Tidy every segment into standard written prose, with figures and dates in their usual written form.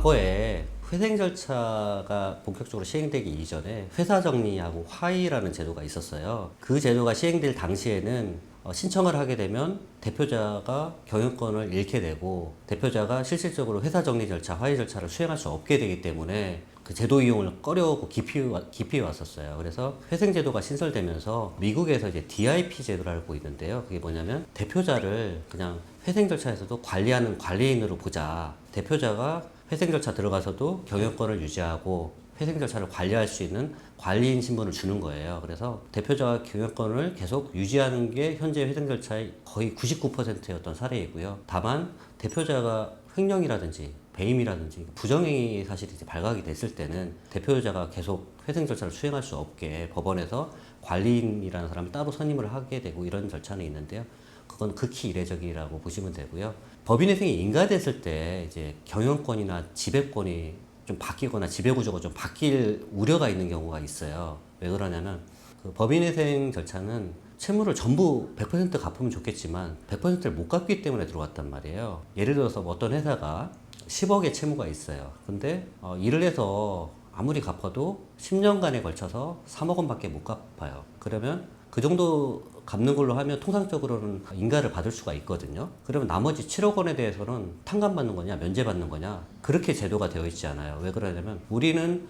과거에 회생 절차가 본격적으로 시행되기 이전에 회사 정리하고 화의라는 제도가 있었어요. 그 제도가 시행될 당시에는 신청을 하게 되면 대표자가 경영권을 잃게 되고 대표자가 실질적으로 회사 정리 절차, 화의 절차를 수행할 수 없게 되기 때문에 그 제도 이용을 꺼려오고 기피 왔었어요. 그래서 회생 제도가 신설되면서 미국에서 이제 DIP 제도라고 있는데요. 그게 뭐냐면 대표자를 그냥 회생 절차에서도 관리하는 관리인으로 보자. 대표자가 회생 절차 들어가서도 경영권을 유지하고 회생 절차를 관리할 수 있는 관리인 신분을 주는 거예요. 그래서 대표자가 경영권을 계속 유지하는 게 현재 회생 절차의 거의 99%였던 사례이고요. 다만 대표자가 횡령이라든지 배임이라든지 부정행위 사실이 이제 발각이 됐을 때는 대표자가 계속 회생 절차를 수행할 수 없게 법원에서 관리인이라는 사람을 따로 선임을 하게 되고 이런 절차는 있는데요. 그건 극히 이례적이라고 보시면 되고요. 법인회생이 인가됐을 때 이제 경영권이나 지배권이 좀 바뀌거나 지배구조가 좀 바뀔 우려가 있는 경우가 있어요. 왜 그러냐면 그 법인회생 절차는 채무를 전부 100% 갚으면 좋겠지만 100%를 못 갚기 때문에 들어왔단 말이에요. 예를 들어서 어떤 회사가 10억의 채무가 있어요. 근데 일을 해서 아무리 갚아도 10년간에 걸쳐서 3억 원밖에 못 갚아요. 그러면 그 정도 갚는 걸로 하면 통상적으로는 인가를 받을 수가 있거든요. 그러면 나머지 7억 원에 대해서는 탕감받는 거냐 면제받는 거냐 그렇게 제도가 되어 있지 않아요. 왜 그러냐면 우리는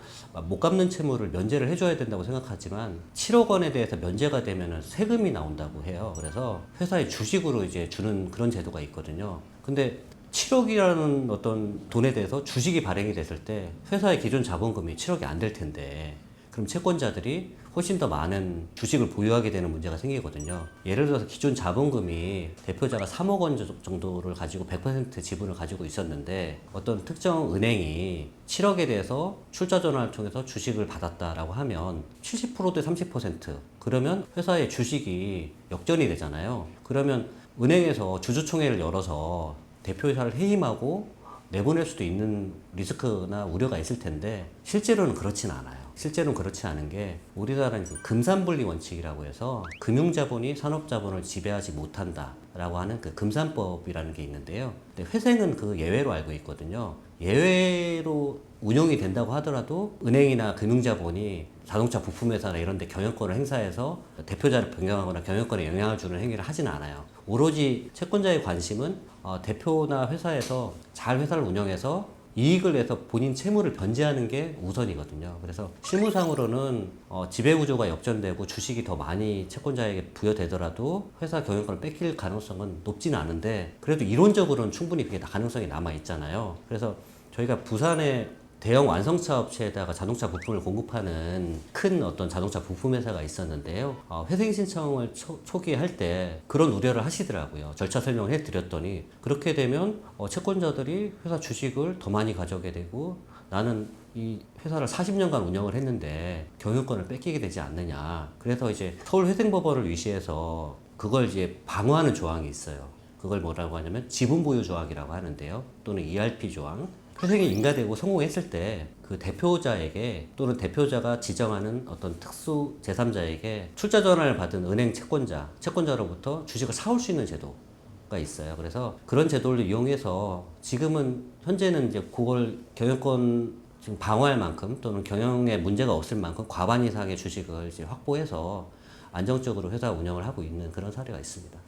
못 갚는 채무를 면제를 해줘야 된다고 생각하지만 7억 원에 대해서 면제가 되면 세금이 나온다고 해요. 그래서 회사의 주식으로 이제 주는 그런 제도가 있거든요. 근데 7억이라는 어떤 돈에 대해서 주식이 발행이 됐을 때 회사의 기존 자본금이 7억이 안 될 텐데 그럼 채권자들이 훨씬 더 많은 주식을 보유하게 되는 문제가 생기거든요. 예를 들어서 기존 자본금이 대표자가 3억 원 정도를 가지고 100% 지분을 가지고 있었는데 어떤 특정 은행이 7억에 대해서 출자 전환을 통해서 주식을 받았다라고 하면 70%대 30% 그러면 회사의 주식이 역전이 되잖아요. 그러면 은행에서 주주총회를 열어서 대표자를 해임하고 내보낼 수도 있는 리스크나 우려가 있을 텐데 실제로는 그렇진 않아요. 실제로는 그렇지 않은 게 우리나라는 금산분리 원칙이라고 해서 금융자본이 산업자본을 지배하지 못한다라고 하는 그 금산법이라는 게 있는데요. 근데 회생은 그 예외로 알고 있거든요. 예외로 운영이 된다고 하더라도 은행이나 금융자본이 자동차 부품회사나 이런 데 경영권을 행사해서 대표자를 변경하거나 경영권에 영향을 주는 행위를 하지는 않아요. 오로지 채권자의 관심은 대표나 회사에서 잘 회사를 운영해서 이익을 내서 본인 채무를 변제하는 게 우선이거든요. 그래서 실무상으로는 지배구조가 역전되고 주식이 더 많이 채권자에게 부여되더라도 회사 경영권을 뺏길 가능성은 높지는 않은데 그래도 이론적으로는 충분히 그게 가능성이 남아있잖아요. 그래서 저희가 부산에 대형 완성차 업체에다가 자동차 부품을 공급하는 큰 어떤 자동차 부품 회사가 있었는데요. 회생 신청을 초기에 할 때 그런 우려를 하시더라고요. 절차 설명을 해드렸더니 그렇게 되면 채권자들이 회사 주식을 더 많이 가져오게 되고 나는 이 회사를 40년간 운영을 했는데 경영권을 뺏기게 되지 않느냐. 그래서 이제 서울회생법원을 위시해서 그걸 이제 방어하는 조항이 있어요. 그걸 뭐라고 하냐면 지분 보유 조항이라고 하는데요. 또는 ERP 조항. 회생이 인가되고 성공했을 때 그 대표자에게 또는 대표자가 지정하는 어떤 특수 제3자에게 출자 전환을 받은 은행 채권자로부터 주식을 사올 수 있는 제도가 있어요. 그래서 그런 제도를 이용해서 지금은 현재는 이제 그걸 경영권 지금 방어할 만큼 또는 경영에 문제가 없을 만큼 과반 이상의 주식을 이제 확보해서 안정적으로 회사 운영을 하고 있는 그런 사례가 있습니다.